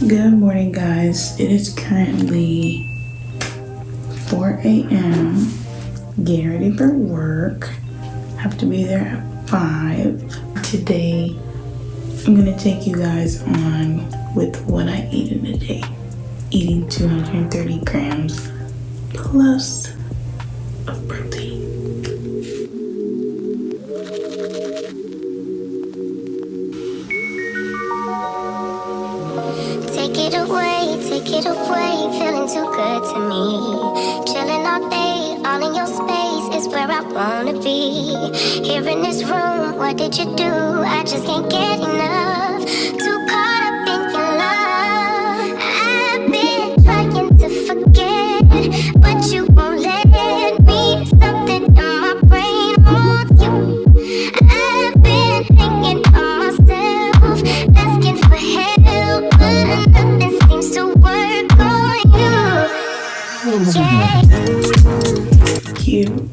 Good morning, guys. It is currently 4 a.m. Getting ready for work. Have to be there at 5. Today, I'm gonna take you guys on with what I ate in a day. Eating 230 grams plus of protein. Take it away, feeling too good to me. Chilling all day, all in your space is where I wanna be. Here in this room, what did you do? I just can't get enough. Too caught up in your love. I've been trying to forget, but you won't let me. Something in my brain wants you. I've been hanging on myself, asking for help, but nothing seems to work on you. Yeah.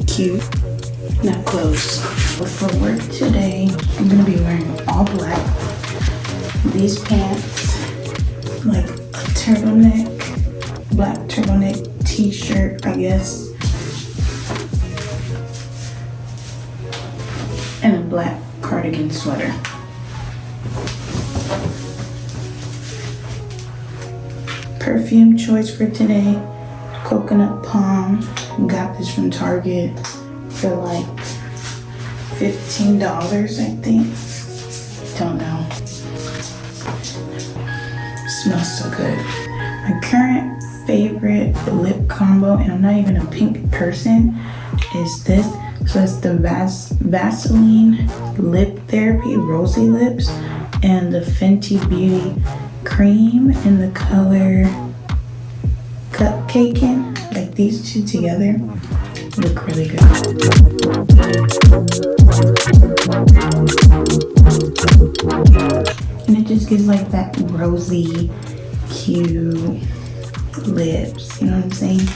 Cute. Not close. But for work today, I'm gonna be wearing all black. These pants, like a turtleneck, black turtleneck t-shirt, I guess, and a black cardigan sweater. Perfume choice for today, coconut palm. Got this from Target for like $15, I think. Don't know. Smells so good. My current favorite lip combo, and I'm not even a pink person, is this. So it's the Vaseline Lip Therapy Rosy Lips and the Fenty Beauty Cream in the color Cupcakin. Like these two together look really good. And it just gives like that rosy, cute lips. You know what I'm saying?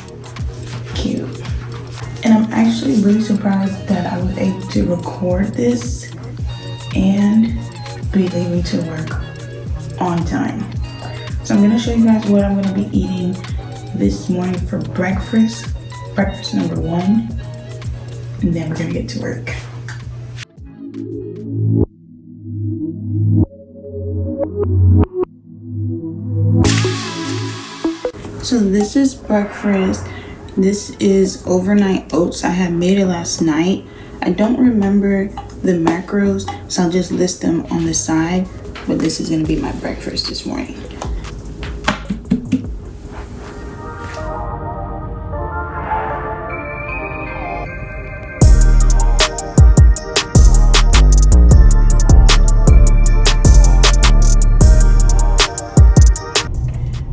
Cute. And I'm actually really surprised that I was able to record this and be leaving to work on time. So I'm gonna show you guys what I'm gonna be eating this morning for breakfast number 1, and then we're gonna get to work. So this is breakfast. This is overnight oats. I had made it last night. I don't remember the macros, so I'll just list them on the side, but this is gonna be my breakfast this morning.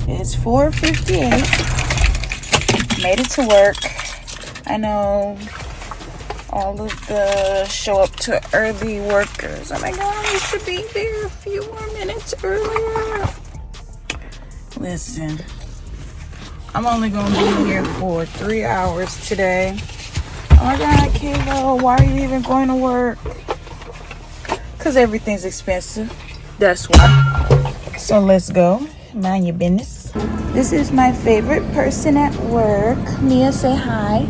It's 4:58. Made it to work. I know all of the show up to early workers. Oh my god, we should be there a few more minutes earlier. Listen, I'm only gonna be here for 3 hours today. Oh my god, Kayla, why are you even going to work? Because everything's expensive. That's why. So let's go. Mind your business. This is my favorite person at work. Mia, say hi.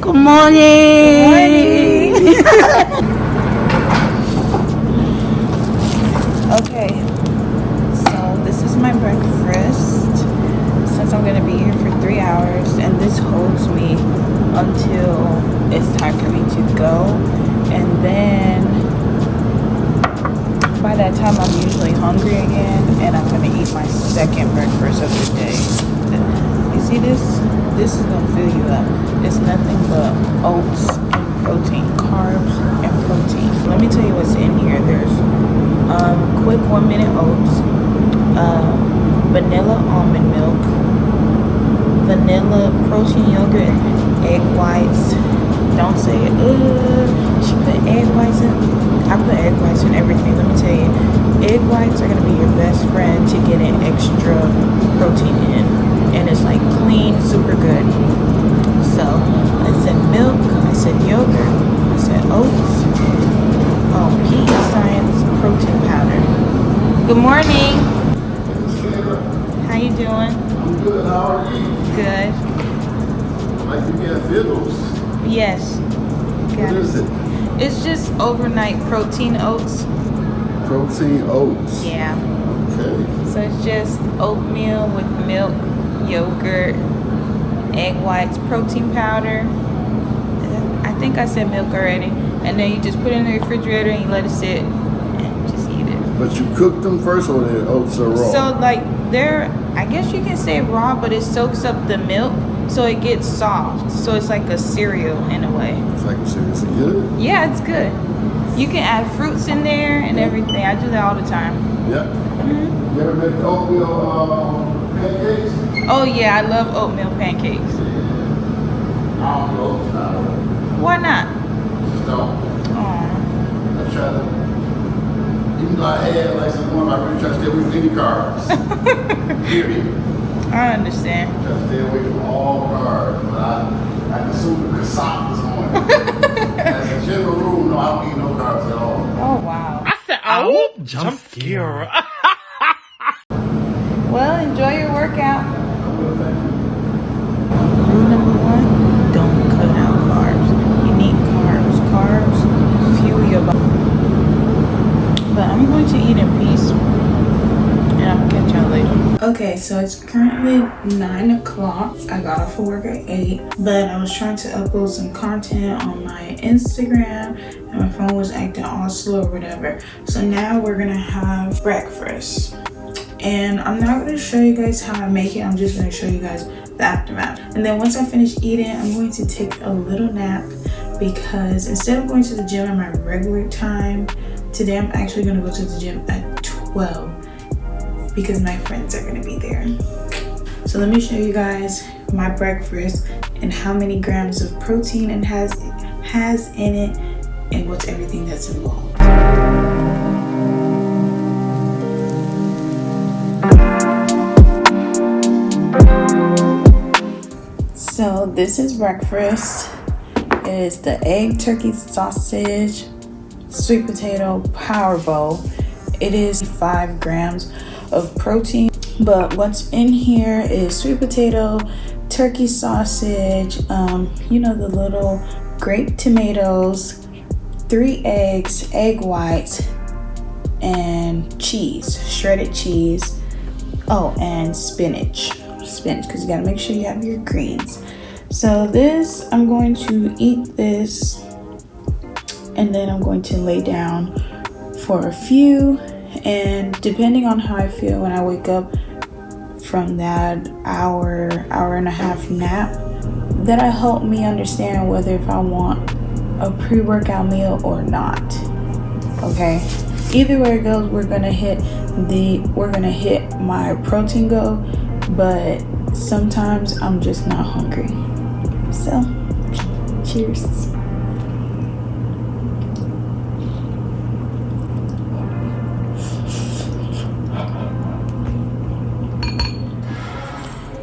Good morning. Good morning. Okay, so this is my breakfast. Since I'm gonna be here for 3 hours, and this holds me until it's time for me to go, and then by that time I'm usually hungry again, and I'm gonna eat my second breakfast of the day. You see this? This is gonna fill you up. It's nothing but oats and protein, carbs and protein. Let me tell you what's in here. There's quick 1-minute oats, vanilla almond milk, vanilla protein yogurt, egg whites. Don't say it. She put egg whites in. I put egg whites in everything. Let me tell you, egg whites are gonna be your best friend to get an extra protein in, and it's like clean, super good. So I said milk, I said yogurt, I said oats, PE Science protein powder. Good morning. doing? I'm good. How are you? Good. Like you get fiddles. Yes. What is it? It's just overnight protein oats. Protein oats. Yeah. Okay. So it's just oatmeal with milk, yogurt, egg whites, protein powder. I think I said milk already. And then you just put it in the refrigerator and you let it sit and just eat it. But you cook them first, or the oats are raw? So like I guess you can say raw, but it soaks up the milk, so it gets soft. So it's like a cereal in a way. It's like a cereal. Is it good? Yeah, it's good. You can add fruits in there and everything. I do that all the time. Yeah. You ever make oatmeal pancakes? Oh yeah, I love oatmeal pancakes. I don't do oats now. Why not? Just don't. Oh. I try to, even though I had like some one, I really try to stay away from any carbs. Period. I understand. Try to stay away from all carbs. But I consumed a croissant this morning. As a general rule, no, I don't eat no carbs at all. Oh wow. I said, oh, jump scare. Well, enjoy your workout. I will, thank you. Rule number 1, don't cut out carbs. You need carbs. Carbs fuel your body. But I'm going to eat in peace. And I'll catch y'all later. Okay, so it's currently 9 o'clock. I got off of work at 8, but I was trying to upload some content on my Instagram and my phone was acting all slow or whatever. So now we're gonna have breakfast. And I'm not gonna show you guys how I make it, I'm just gonna show you guys the aftermath. And then once I finish eating, I'm going to take a little nap because instead of going to the gym at my regular time, today I'm actually gonna go to the gym at 12 because my friends are gonna be there. So let me show you guys my breakfast and how many grams of protein it has in it and what's everything that's involved. So this is breakfast. It is the egg, turkey, sausage, sweet potato power bowl. It is 5 grams of protein, but what's in here is sweet potato, turkey sausage, you know, the little grape tomatoes, 3 eggs, egg whites, and cheese, shredded cheese. Oh, and spinach, because you gotta make sure you have your greens. So this, I'm going to eat this and then I'm going to lay down for a few, and depending on how I feel when I wake up from that hour and a half nap, that'll help me understand whether if I want a pre-workout meal or not. Okay, either way it goes, we're gonna hit my protein goal, but sometimes I'm just not hungry. So cheers.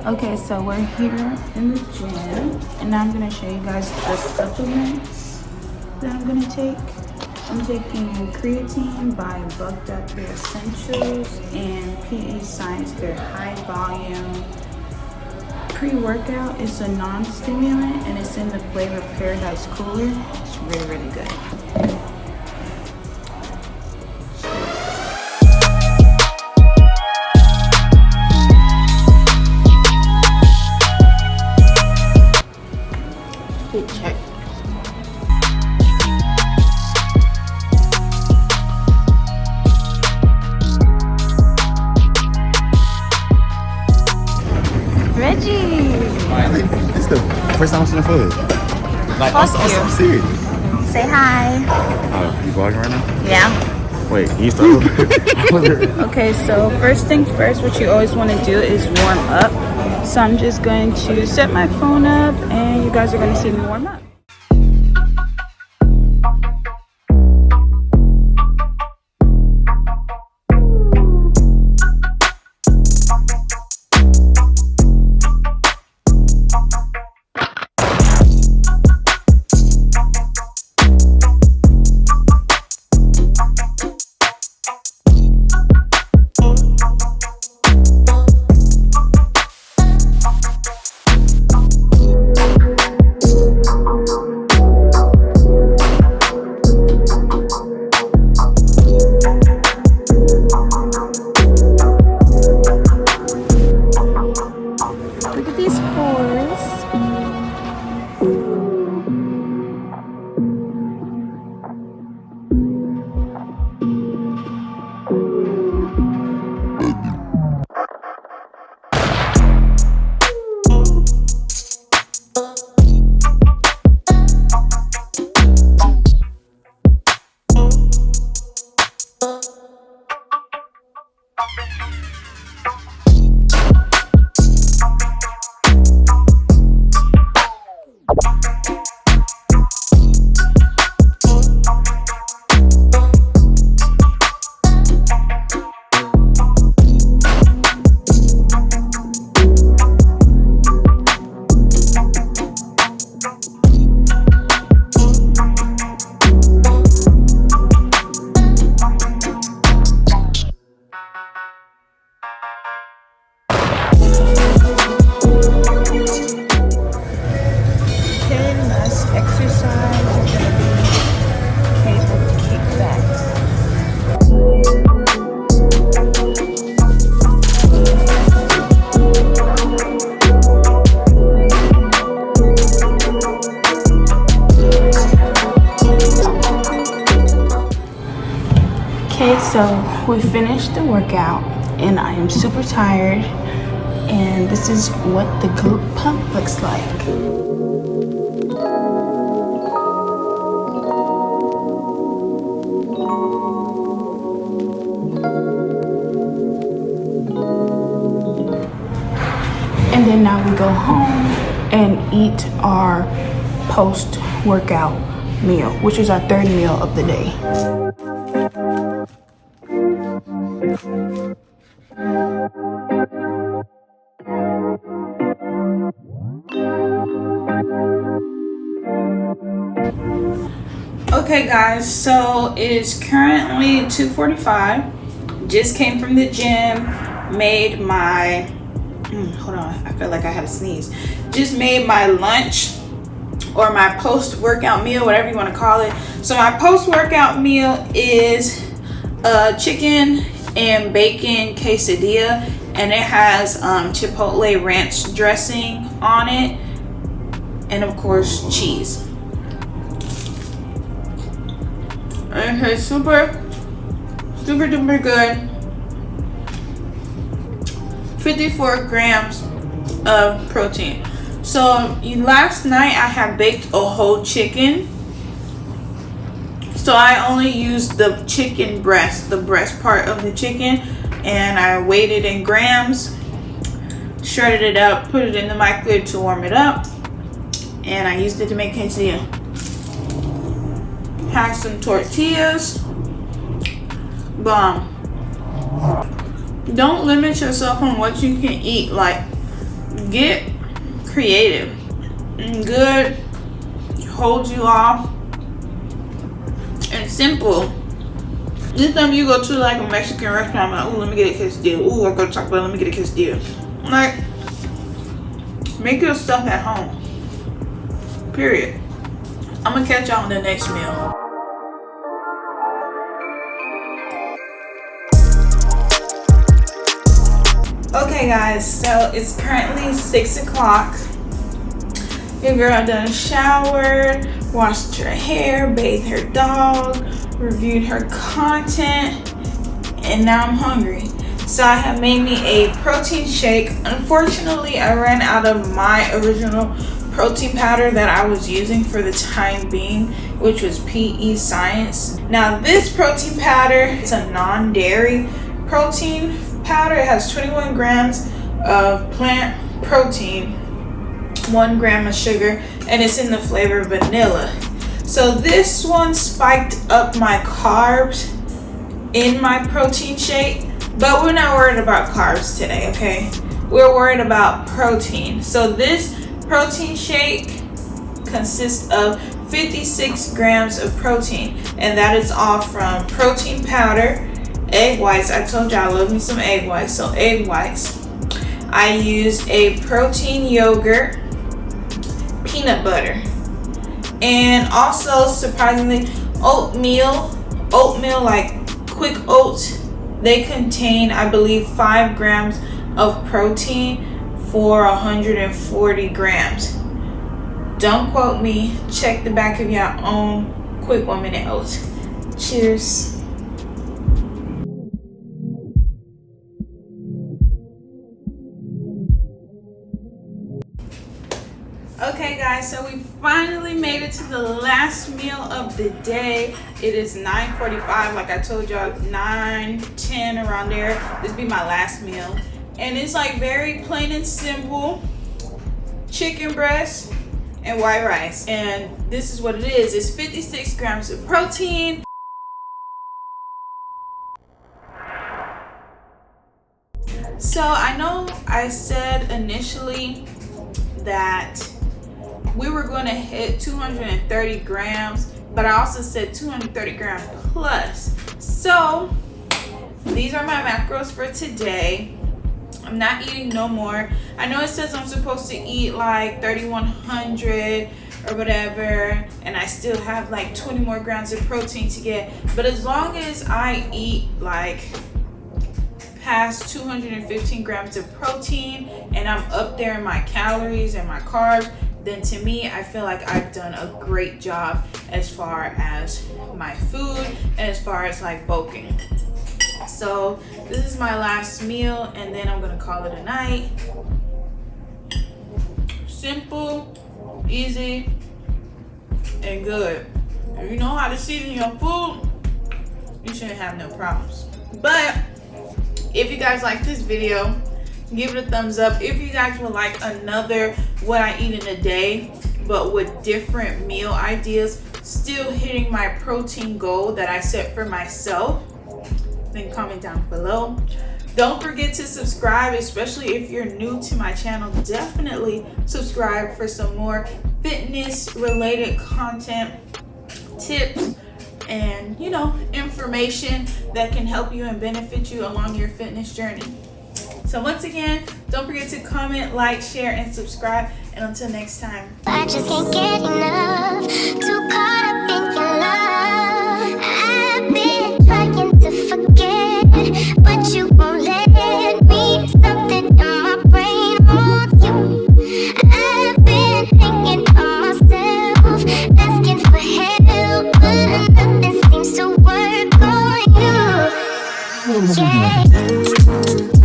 Okay, so we're here in the gym, and now I'm gonna show you guys the supplements that I'm gonna take. I'm taking creatine by Bucked Up Their Essentials and PE Science, their high volume pre-workout. It's a non-stimulant and it's in the flavor Paradise Cooler. It's really, really good. Fit check. Reggie! I think this is the first time I'm seeing footage. Like, I'm serious. Say hi. You vlogging right now? Yeah. Wait, can you start over? Okay, so first thing first, what you always want to do is warm up. So I'm just going to set my phone up and you guys are going to see me warm up. So we finished the workout and I am super tired, and this is what the glute pump looks like. And then now we go home and eat our post-workout meal, which is our third meal of the day. Okay guys, so it is currently 2:45. Just came from the gym, made my hold on, I feel like I had a sneeze. Just made my lunch, or my post-workout meal, whatever you want to call it. So my post-workout meal is a chicken and bacon quesadilla, and it has Chipotle ranch dressing on it, and of course cheese. Okay, super duper good. 54 grams of protein. So last night I had baked a whole chicken, so I only used the chicken breast, the breast part of the chicken, and I weighed it in grams, shredded it up, put it in the microwave to warm it up, and I used it to make quesadilla. Had some tortillas. Bomb. Don't limit yourself on what you can eat. Like, get creative. Good, holds you off, and simple. This time you go to like a Mexican restaurant, like, ooh, let me get a quesadilla. Ooh, I go to Taco Bell, let me get a quesadilla. Like, make your stuff at home. Period. I'm gonna catch y'all on the next meal. Okay guys, so it's currently 6 o'clock. Your girl done showered, washed her hair, bathed her dog, reviewed her content, and now I'm hungry. So I have made me a protein shake. Unfortunately, I ran out of my original protein powder that I was using for the time being, which was PE Science. Now this protein powder is a non-dairy protein powder. It has 21 grams of plant protein, 1 gram of sugar, and it's in the flavor vanilla. So this one spiked up my carbs in my protein shake, but we're not worried about carbs today, okay? We're worried about protein. So this protein shake consists of 56 grams of protein, and that is all from protein powder, egg whites. I told you I love me some egg whites, so egg whites. I use a protein yogurt, peanut butter, and also surprisingly oatmeal like quick oats. They contain, I believe, 5 grams of protein for 140 grams. Don't quote me. Check the back of your own quick 1 minute oats. Cheers. Okay guys, so we finally made it to the last meal of the day. It is 9:45, like I told y'all, 9:10 around there. This be my last meal. And it's like very plain and simple. Chicken breast and white rice. And this is what it is. It's 56 grams of protein. So I know I said initially that we were going to hit 230 grams, but I also said 230 grams plus. So these are my macros for today. I'm not eating no more. I know it says I'm supposed to eat like 3,100 or whatever, and I still have like 20 more grams of protein to get, but as long as I eat like past 215 grams of protein and I'm up there in my calories and my carbs, then to me, I feel like I've done a great job as far as my food and as far as like bulking. So this is my last meal, and then I'm gonna call it a night. Simple, easy, and good. If you know how to season your food, you shouldn't have no problems. But if you guys like this video, give it a thumbs up. If you guys would like another what I eat in a day, but with different meal ideas, still hitting my protein goal that I set for myself, then comment down below. Don't forget to subscribe, especially if you're new to my channel. Definitely subscribe for some more fitness related content, tips, and information that can help you and benefit you along your fitness journey. So once again, don't forget to comment, like, share, and subscribe. And until next time. I just can't get enough. Too caught up in your love. I've been trying to forget, but you won't let me. Something in my brain wants you. I've been hanging on myself, asking for help, but nothing seems to work on you. Yeah.